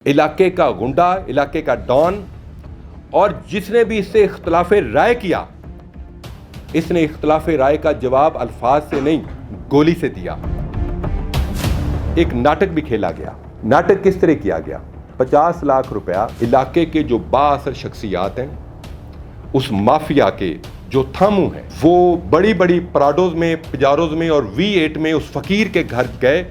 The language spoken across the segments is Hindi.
इलाके का गुंडा, इलाके का डॉन, और जिसने भी इससे इख्तिलाफ राय किया, इसने इख्तिलाफ राय का जवाब अल्फाज से नहीं, गोली से दिया। एक नाटक भी खेला गया। नाटक किस तरह किया गया? 50 लाख रुपया इलाके के जो बाअसर शख्सियात हैं, उस माफिया के जो थामू हैं, वो बड़ी बड़ी पराडोज में, पिजारोज में और V8 में उस फकीर के घर गए,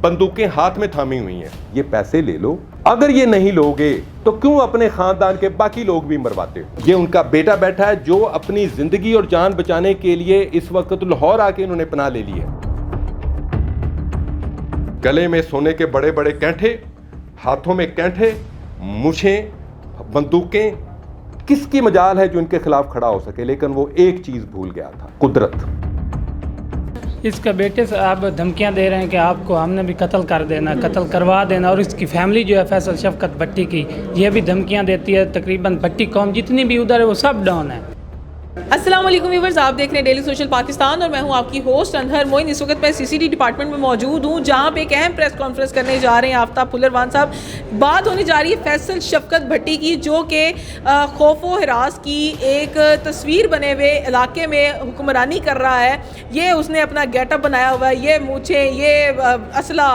बंदूकें हाथ में थामी हुई हैं। ये पैसे ले लो, अगर ये नहीं लोगे तो क्यों अपने खानदान के बाकी लोग भी मरवाते हो? ये उनका बेटा बैठा है जो अपनी जिंदगी और जान बचाने के लिए इस वक्त लाहौर आके इन्होंने पनाह ले ली है। गले में सोने के बड़े बड़े कैंठे, हाथों में कैंठे, मुछें, बंदूकें, किसकी मजाल है जो इनके खिलाफ खड़ा हो सके? लेकिन वो एक चीज भूल गया था, कुदरत। इसका बेटे से आप धमकियां दे रहे हैं कि आपको हमने भी कत्ल कर देना, कत्ल करवा देना, और इसकी फैमिली जो है फैसल शफकत भट्टी की, ये भी धमकियां देती है। तकरीबन भट्टी कौम जितनी भी उधर है वो सब डाउन है। अस्सलाम वालेकुम व्यूअर्स, आप देख रहे हैं डेली सोशल पाकिस्तान और मैं हूं आपकी होस्ट अनहर मोइन। इस वक्त मैं सीसीडी डिपार्टमेंट में मौजूद हूं, जहां पे एक अहम प्रेस कॉन्फ्रेंस करने जा रहे हैं आफ्ताब फुल्लरवान साहब। बात होने जा रही है फैसल शफकत भट्टी की, जो कि खौफो हिरास की एक तस्वीर बने हुए इलाके में हुक्मरानी कर रहा है। ये उसने अपना गेटअप बनाया हुआ है, ये मूछे, ये असला,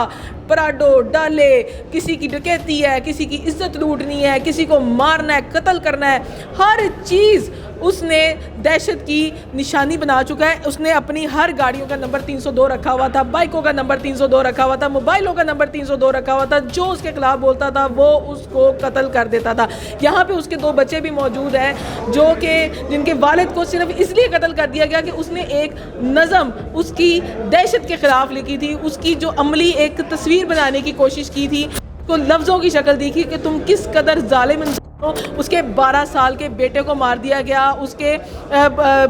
पराडो, डाले, किसी की डकैती है, किसी की इज्जत लूटनी है, किसी को मारना है, कत्ल करना है, हर चीज़ उसने दहशत की निशानी बना चुका है। उसने अपनी हर गाड़ियों का नंबर 302 रखा हुआ था, बाइकों का नंबर 302 रखा हुआ था, मोबाइलों का नंबर 302 रखा हुआ था। जो उसके खिलाफ बोलता था वो उसको कत्ल कर देता था। यहाँ पे उसके 2 बच्चे भी मौजूद हैं, जो कि जिनके वालिद को सिर्फ इसलिए कत्ल कर दिया गया कि उसने एक नज़म उसकी दहशत के खिलाफ लिखी थी, उसकी जो अमली एक तस्वीर बनाने की कोशिश की थी, को लफ्ज़ों की शक्ल देखी कि तुम किस कदर जालिम इंसान हो। उसके 12 साल के बेटे को मार दिया गया, उसके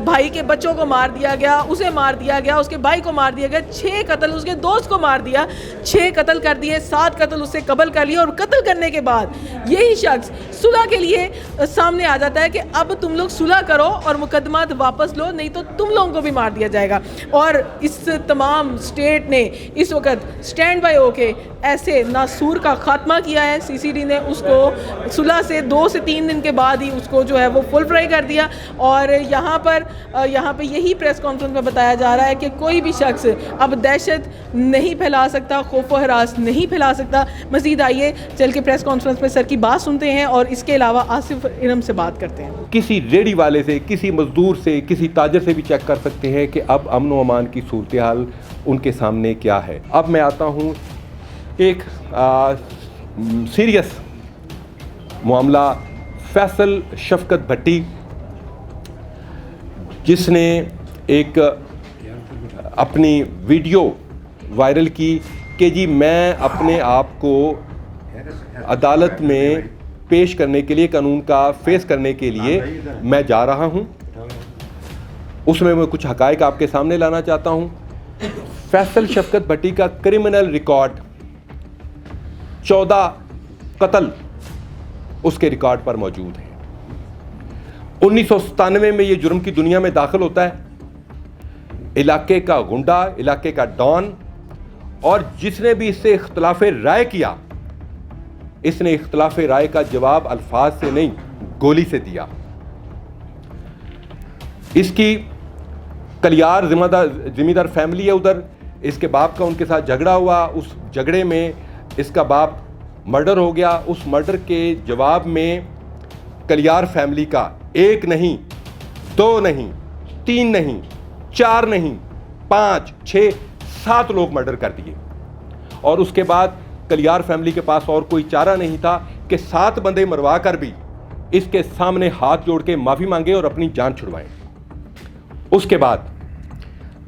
भाई के बच्चों को मार दिया गया, उसे मार दिया गया, उसके भाई को मार दिया गया, 6 कत्ल, उसके दोस्त को मार दिया, 6 कत्ल कर दिए, 7 कत्ल उससे कबल कर लिए। और कत्ल करने के बाद यही शख्स सुलह के लिए सामने आ जाता है कि अब तुम लोग सुलह करो और मुकदमात वापस लो, नहीं तो तुम लोगों को भी मार दिया जाएगा। और इस तमाम स्टेट ने इस वक्त स्टैंड बाय होके ऐसे नासूर का खात्मा किया है। सीसीडी ने उसको सुलह से 2 से 3 दिन के बाद ही उसको जो है वो फुल फ्राई कर दिया। और यहाँ पे यही प्रेस कॉन्फ्रेंस में बताया जा रहा है कि कोई भी शख्स अब दहशत नहीं फैला सकता, खौफो हरास नहीं फैला सकता। मज़ीद आइए चल के प्रेस कॉन्फ्रेंस में सर की बात सुनते हैं और इसके अलावा आसिफ इरम से बात करते हैं। किसी रेडी वाले से, किसी मजदूर से, किसी ताजर से भी चेक कर सकते हैं कि अब अमन व अमान की सूरत हाल उनके सामने क्या है। अब मैं आता हूँ एक सीरियस मामला, फैसल शफकत भट्टी, जिसने एक अपनी वीडियो वायरल की कि जी मैं अपने आप को अदालत में पेश करने के लिए, कानून का फेस करने के लिए मैं जा रहा हूं। उसमें मैं कुछ हकायक आपके सामने लाना चाहता हूं। फैसल शफकत भट्टी का क्रिमिनल रिकॉर्ड 14 कत्ल उसके रिकॉर्ड पर मौजूद है। 1997 में ये जुर्म की दुनिया में दाखिल होता है। इलाके का गुंडा, इलाके का डॉन, और जिसने भी इससे इख्तिलाफ राय किया, इसने इख्तिलाफ राय का जवाब अल्फाज से नहीं, गोली से दिया। इसकी कलियार जिम्मेदार फैमिली है उधर। इसके बाप का उनके साथ झगड़ा हुआ, उस झगड़े में इसका बाप मर्डर हो गया। उस मर्डर के जवाब में कलियार फैमिली का 1 नहीं, 2 नहीं, 3 नहीं, 4 नहीं, 5, 6, 7 लोग मर्डर कर दिए। और उसके बाद कलियार फैमिली के पास और कोई चारा नहीं था कि 7 बंदे मरवा कर भी इसके सामने हाथ जोड़ के माफ़ी मांगे और अपनी जान छुड़वाएं। उसके बाद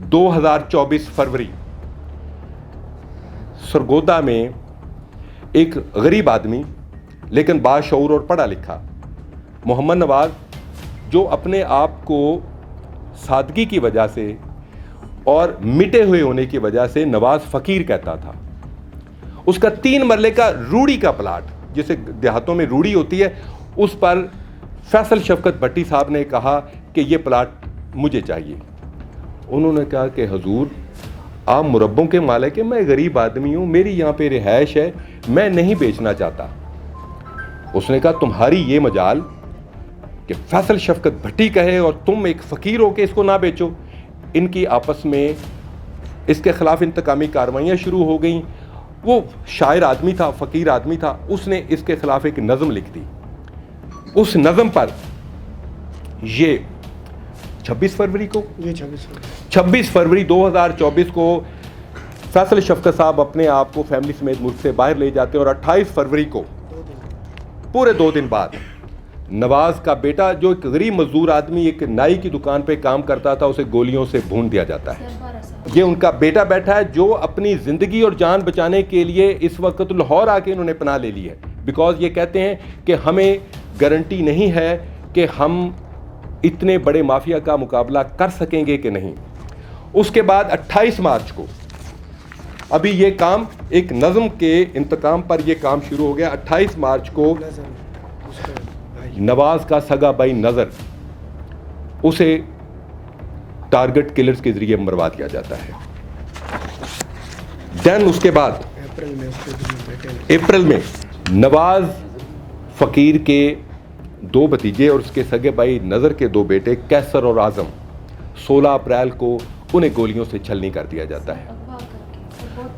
2024 फरवरी सरगोदा में एक गरीब आदमी लेकिन बाशऊर और पढ़ा लिखा मोहम्मद नवाज, जो अपने आप को सादगी की वजह से और मिटे हुए होने की वजह से नवाज फ़कीर कहता था, उसका 3 मरले का रूड़ी का प्लाट, जिसे देहातों में रूड़ी होती है, उस पर फैसल शफकत भट्टी साहब ने कहा कि ये प्लाट मुझे चाहिए। उन्होंने कहा कि हुजूर आप मुरब्बों के मालिक हैं, मैं गरीब आदमी हूँ, मेरी यहाँ पे रिहाइश है, मैं नहीं बेचना चाहता। उसने कहा तुम्हारी ये मजाल कि फैसल शफकत भट्टी कहे और तुम एक फ़कीर हो के इसको ना बेचो। इनकी आपस में इसके ख़िलाफ़ इंतकामी कार्रवाइयाँ शुरू हो गई। वो शायर आदमी था, फ़कीर आदमी था, उसने इसके ख़िलाफ़ एक नज़म लिख दी। उस नज़म पर ये 26 फरवरी को 26 फरवरी 2024 को फैसल शफकत साहब अपने आप को फैमिली समेत मुल्क से बाहर ले जाते हैं और 28 फरवरी को पूरे 2 दिन बाद नवाज का बेटा, जो एक गरीब मजदूर आदमी एक नाई की दुकान पे काम करता था, उसे गोलियों से भून दिया जाता है। ये उनका बेटा बैठा है जो अपनी ज़िंदगी और जान बचाने के लिए इस वक्त लाहौर आके इन्होंने पनाह ले ली है। बिकॉज ये कहते हैं कि हमें गारंटी नहीं है कि हम इतने बड़े माफिया का मुकाबला कर सकेंगे कि नहीं। उसके बाद 28 मार्च को अभी ये काम एक नज़म के इंतकाम पर ये काम शुरू हो गया। 28 मार्च को नवाज का सगा भाई नज़र, उसे टारगेट किलर्स के जरिए मरवा दिया जाता है। देन उसके बाद अप्रैल में नवाज फ़कीर के 2 भतीजे और उसके सगे भाई नज़र के 2 बेटे कैसर और आज़म 16 अप्रैल को उन्हें गोलियों से छलनी कर दिया जाता है।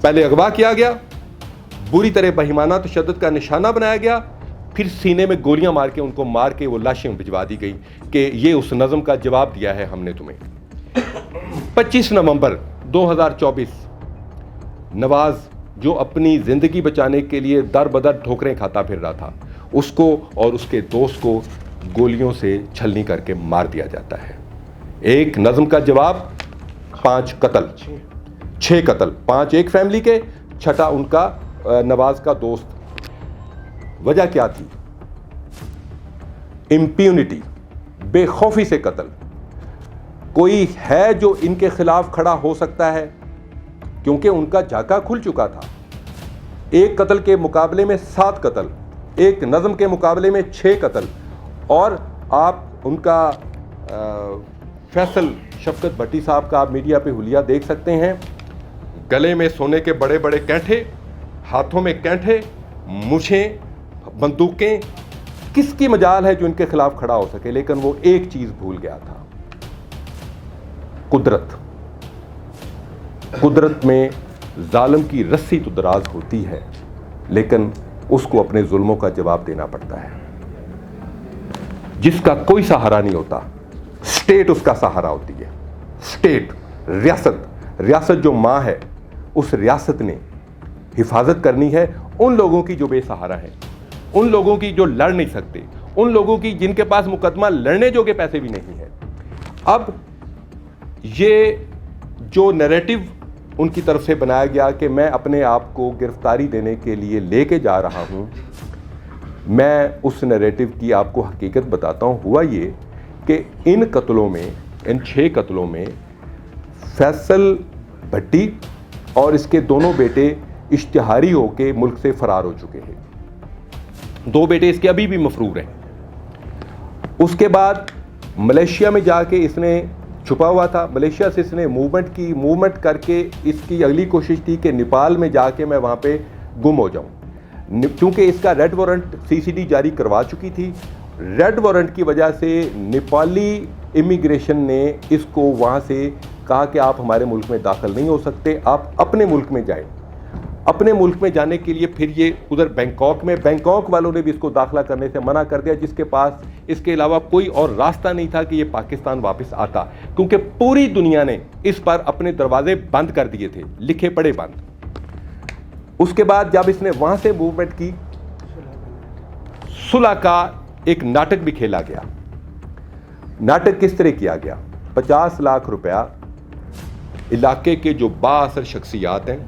पहले अगवा किया गया, बुरी तरह बहिमाना तशद्दुद का निशाना बनाया गया, फिर सीने में गोलियां मार के उनको मार के वो लाशें भिजवा दी गई कि ये उस नज़म का जवाब दिया है हमने तुम्हें। 25 नवंबर 2024 नवाज, जो अपनी ज़िंदगी बचाने के लिए दर बदर ठोकरें खाता फिर रहा था, उसको और उसके दोस्त को गोलियों से छलनी करके मार दिया जाता है। एक नज़म का जवाब, 5 कत्ल, 6 कत्ल, 5 एक फैमिली के, 6ठा उनका नवाज का दोस्त। वजह क्या थी? इम्प्यूनिटी, बेखौफी से कत्ल। कोई है जो इनके खिलाफ खड़ा हो सकता है? क्योंकि उनका जाका खुल चुका था। एक कत्ल के मुकाबले में 7 कत्ल, एक नज़म के मुकाबले में 6 कत्ल, और आप उनका फैसल शफकत भट्टी साहब का आप मीडिया पे हुलिया देख सकते हैं। गले में सोने के बड़े बड़े कैंठे, हाथों में कैंठे, मूछें, बंदूकें। किसकी मजाल है जो इनके खिलाफ खड़ा हो सके? लेकिन वो एक चीज भूल गया था, कुदरत। कुदरत में जालिम की रस्सी तो दराज होती है, लेकिन उसको अपने जुल्मों का जवाब देना पड़ता है। जिसका कोई सहारा नहीं होता, स्टेट उसका सहारा होती है। स्टेट, रियासत, रियासत जो माँ है, उस रियासत ने हिफाजत करनी है उन लोगों की जो बेसहारा हैं, उन लोगों की जो लड़ नहीं सकते, उन लोगों की जिनके पास मुकदमा लड़ने जोगे पैसे भी नहीं हैं। अब ये जो नैरेटिव उनकी तरफ से बनाया गया कि मैं अपने आप को गिरफ्तारी देने के लिए लेके जा रहा हूं, मैं उस नैरेटिव की आपको हकीकत बताता हूं। हुआ ये कि इन कत्लों में, इन 6 कत्लों में फैसल भट्टी और इसके दोनों बेटे इश्तिहारी होके मुल्क से फरार हो चुके हैं। 2 बेटे इसके अभी भी मफरूर हैं। उसके बाद मलेशिया में जाके इसने छुपा हुआ था। मलेशिया से इसने मूवमेंट करके इसकी अगली कोशिश थी कि नेपाल में जाके मैं वहाँ पे गुम हो जाऊँ। क्योंकि इसका रेड वारंट सीसीडी जारी करवा चुकी थी। रेड वारंट की वजह से नेपाली इमिग्रेशन ने इसको वहाँ से कहा कि आप हमारे मुल्क में दाखिल नहीं हो सकते, आप अपने मुल्क में जाएं। अपने मुल्क में जाने के लिए फिर ये उधर बैंकॉक वालों ने भी इसको दाखिला करने से मना कर दिया, जिसके पास इसके अलावा कोई और रास्ता नहीं था कि ये पाकिस्तान वापस आता, क्योंकि पूरी दुनिया ने इस पर अपने दरवाजे बंद कर दिए थे, लिखे पड़े बंद। उसके बाद जब इसने वहां से मूवमेंट की, सुलह का एक नाटक भी खेला गया। नाटक किस तरह किया गया? 50 लाख रुपया इलाके के जो बाअसर शख्सियात हैं,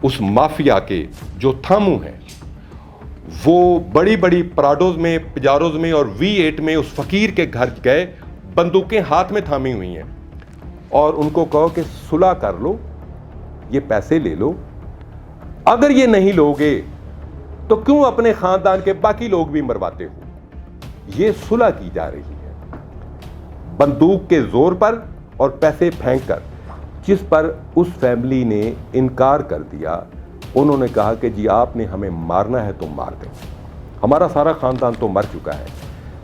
उस माफिया के जो थामू हैं, वो बड़ी बड़ी पराडोज में, पिजारोज में और V8 में उस फकीर के घर गए, बंदूकें हाथ में थामी हुई हैं, और उनको कहो कि सुलह कर लो, ये पैसे ले लो। अगर ये नहीं लोगे तो क्यों अपने खानदान के बाकी लोग भी मरवाते हो? ये सुलह की जा रही है बंदूक के जोर पर और पैसे फेंक कर, जिस पर उस फैमिली ने इनकार कर दिया। उन्होंने कहा कि जी आपने हमें मारना है तो मार दें। हमारा सारा ख़ानदान तो मर चुका है,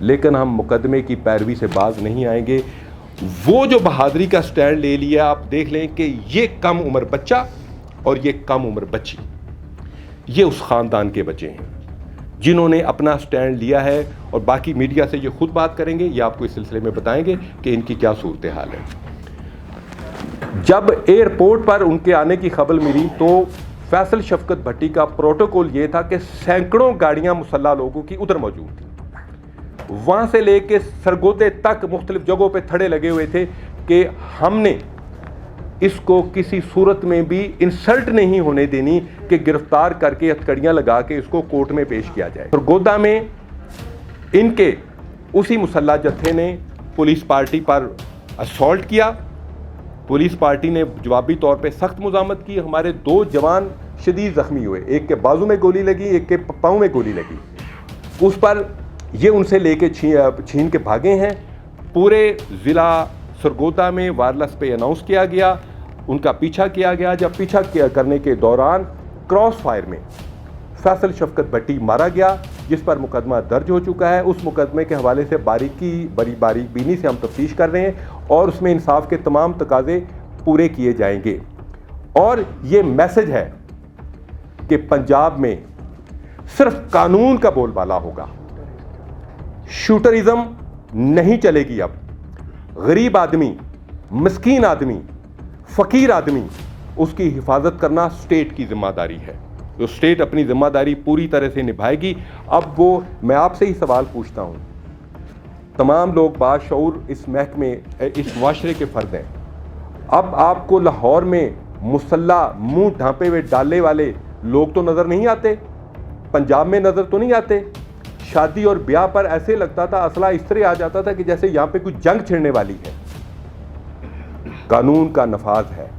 लेकिन हम मुकदमे की पैरवी से बाज नहीं आएंगे। वो जो बहादुरी का स्टैंड ले लिया, आप देख लें कि ये कम उम्र बच्चा और ये कम उम्र बच्ची, ये उस ख़ानदान के बच्चे हैं जिन्होंने अपना स्टैंड लिया है। और बाकी मीडिया से ये खुद बात करेंगे, ये आपको इस सिलसिले में बताएंगे कि इनकी क्या सूरत हाल है। जब एयरपोर्ट पर उनके आने की खबर मिली तो फैसल शफकत भट्टी का प्रोटोकॉल ये था कि सैकड़ों गाड़ियां मुसल्ला लोगों की उधर मौजूद थी। वहाँ से लेके सरगोदे तक मुख्तलिफ जगहों पे थड़े लगे हुए थे कि हमने इसको किसी सूरत में भी इंसल्ट नहीं होने देनी कि गिरफ्तार करके हथकड़ियाँ लगा के इसको कोर्ट में पेश किया जाए। सरगोदा में इनके उसी मुसल्ला जत्थे ने पुलिस पार्टी पर असॉल्ट किया। पुलिस पार्टी ने जवाबी तौर पे सख्त मुज़ामत की। हमारे 2 जवान शदीद ज़ख्मी हुए, एक के बाजू में गोली लगी, एक के पाँव में गोली लगी। उस पर ये उनसे लेके छीन के भागे हैं। पूरे ज़िला सरगोदा में वायरलेस पे अनाउंस किया गया, उनका पीछा किया गया। जब पीछा करने के दौरान क्रॉस फायर में फैसल शफकत भट्टी मारा गया, जिस पर मुकदमा दर्ज हो चुका है। उस मुकदमे के हवाले से बारीक बीनी से हम तफ्तीश कर रहे हैं और उसमें इंसाफ के तमाम तकाजे पूरे किए जाएंगे। और ये मैसेज है कि पंजाब में सिर्फ कानून का बोलबाला होगा, शूटरिज्म नहीं चलेगी। अब गरीब आदमी, मिस्कीन आदमी, फ़कीर आदमी, उसकी हिफाजत करना स्टेट की जिम्मेदारी है। तो स्टेट अपनी जिम्मेदारी पूरी तरह से निभाएगी। अब वो मैं आपसे ही सवाल पूछता हूँ, तमाम लोग बाशऊर इस महकमे, इस माशरे के फ़र्द हैं। अब आपको लाहौर में मुसल्ला मुंह ढांपे हुए डाले वाले लोग तो नज़र नहीं आते? पंजाब में नज़र तो नहीं आते? शादी और ब्याह पर ऐसे लगता था, असला इस तरह आ जाता था कि जैसे यहाँ पे कुछ जंग छिड़ने वाली है। कानून का नफाज है।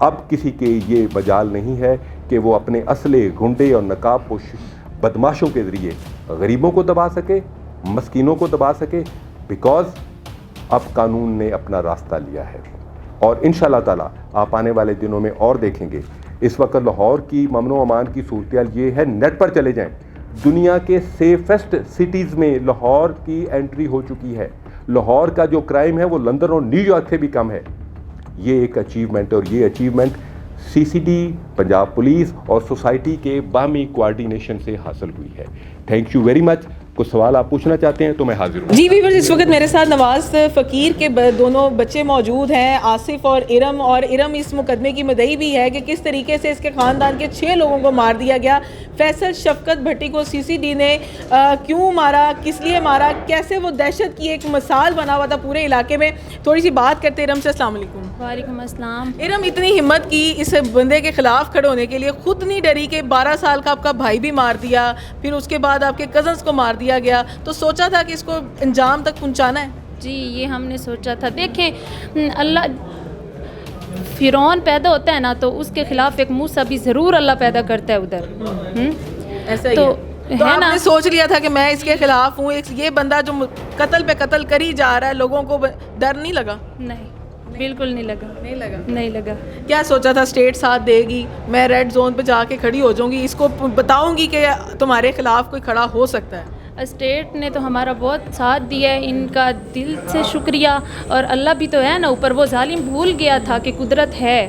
अब किसी के ये मजाल नहीं है कि वो अपने असले, गुंडे और नकाबपोश बदमाशों के ज़रिए गरीबों को दबा सके, मस्कीनों को दबा सके, बिकॉज़ अब कानून ने अपना रास्ता लिया है। और इंशाअल्लाह ताला आप आने वाले दिनों में और देखेंगे। इस वक्त लाहौर की अमन अमान की सूरत ये है, नेट पर चले जाएं, दुनिया के सेफेस्ट सिटीज़ में लाहौर की एंट्री हो चुकी है। लाहौर का जो क्राइम है वो लंदन और न्यूयॉर्क से भी कम है। ये एक अचीवमेंट है और ये अचीवमेंट सीसीडी, पंजाब पुलिस और सोसाइटी के बामी कोऑर्डिनेशन से हासिल हुई है। Thank you very much. कुछ सवाल आप पूछना चाहते हैं तो मैं हाजिर हूँ। जी वीवर्स, इस वक्त मेरे साथ नवाज फ़कीर के दोनों बच्चे मौजूद हैं, आसिफ और इरम। और इरम इस मुकदमे की मुद्दई भी है कि किस तरीके से इसके ख़ानदान के 6 लोगों को मार दिया गया। फैसल शफकत भट्टी को सीसीडी ने क्यों मारा, किस लिए मारा, कैसे वो दहशत की एक मिसाल बना हुआ था पूरे इलाके में। थोड़ी सी बात करते इरम से। अस्सलाम वालेकुम। वालेकुम अस्सलाम। इरम, इतनी हिम्मत की इस बंदे के ख़िलाफ़ खड़े होने के लिए, खुद नहीं डरी कि 12 साल का आपका भाई भी मार दिया, फिर उसके बाद आपके कज़न्स को मार दिया गया, तो सोचा था कि इसको अंजाम तक पहुंचाना है? जी, ये हमने सोचा था। देखें, अल्लाह फिरौन पैदा होता है ना, तो उसके खिलाफ एक मूसा भी ज़रूर अल्लाह पैदा करता है उधर। ऐसा ही तो है तो आपने सोच लिया था कि मैं इसके खिलाफ हूँ, ये बंदा जो कत्ल पे कत्ल करी जा रहा है, लोगों को डर नहीं लगा? नहीं, बिल्कुल नहीं लगा। नहीं लगा। क्या सोचा था स्टेट साथ देगी, मैं रेड जोन पे जाके खड़ी हो जाऊंगी, इसको बताऊंगी कि तुम्हारे खिलाफ कोई खड़ा हो सकता है? स्टेट ने तो हमारा बहुत साथ दिया है, इनका दिल से शुक्रिया। और अल्लाह भी तो है ना ऊपर, वो जालिम भूल गया था कि कुदरत है,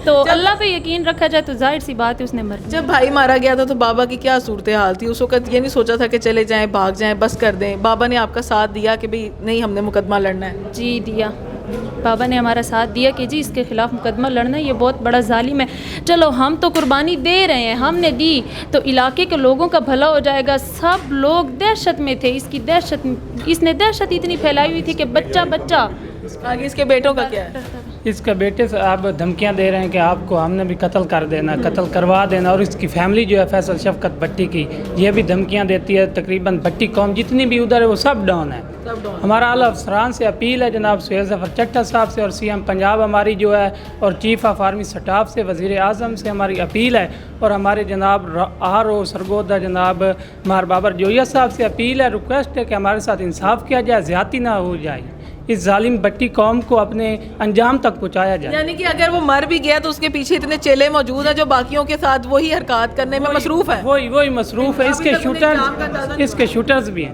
तो अल्लाह पे यकीन रखा जाए तो जाहिर सी बात है उसने मर। जब भाई मारा गया था तो बाबा की क्या सूरत हाल थी? उस वक्त ये नहीं सोचा था कि चले जाएं, भाग जाएं, बस कर दें? बाबा ने आपका साथ दिया कि भाई नहीं, हमने मुकदमा लड़ना है? जी दिया, बाबा ने हमारा साथ दिया कि जी इसके ख़िलाफ़ मुकदमा लड़ना, ये बहुत बड़ा जालिम है। चलो हम तो कुर्बानी दे रहे हैं, हमने दी तो इलाके के लोगों का भला हो जाएगा। सब लोग दहशत में थे, इसने दहशत इतनी फैलाई हुई थी कि बच्चा। आगे इसके बेटों का क्या है? इसके बेटे से आप धमकियां दे रहे हैं कि आपको हमने भी कत्ल कर देना, कत्ल करवा देना। और इसकी फैमिली जो है फैसल शफकत भट्टी की, ये भी धमकियां देती है। तकरीबन भट्टी कौम जितनी भी उधर है वो सब डाउन है। हमारा आला अफसरान से अपील है, जनाब सुहेल ज़फ़र चट्टा साहब से और सीएम पंजाब हमारी जो है, और चीफ ऑफ आर्मी स्टाफ से, वज़ीर आज़म से हमारी अपील है, और हमारे जनाब RO सरगोदा जनाब मार बाबर जोया साहब से अपील है, रिक्वेस्ट है कि हमारे साथ इंसाफ किया जाए, ज़्यादती ना हो जाए। इस जालिम भट्टी कौम को अपने अंजाम तक पहुँचाया जाए। यानी कि अगर वो मर भी गया तो उसके पीछे इतने चेले मौजूद हैं जो बाकियों के साथ वही हरकत करने में मसरूफ है। वही मसरूफ़ है। इसके शूटर्स भी हैं।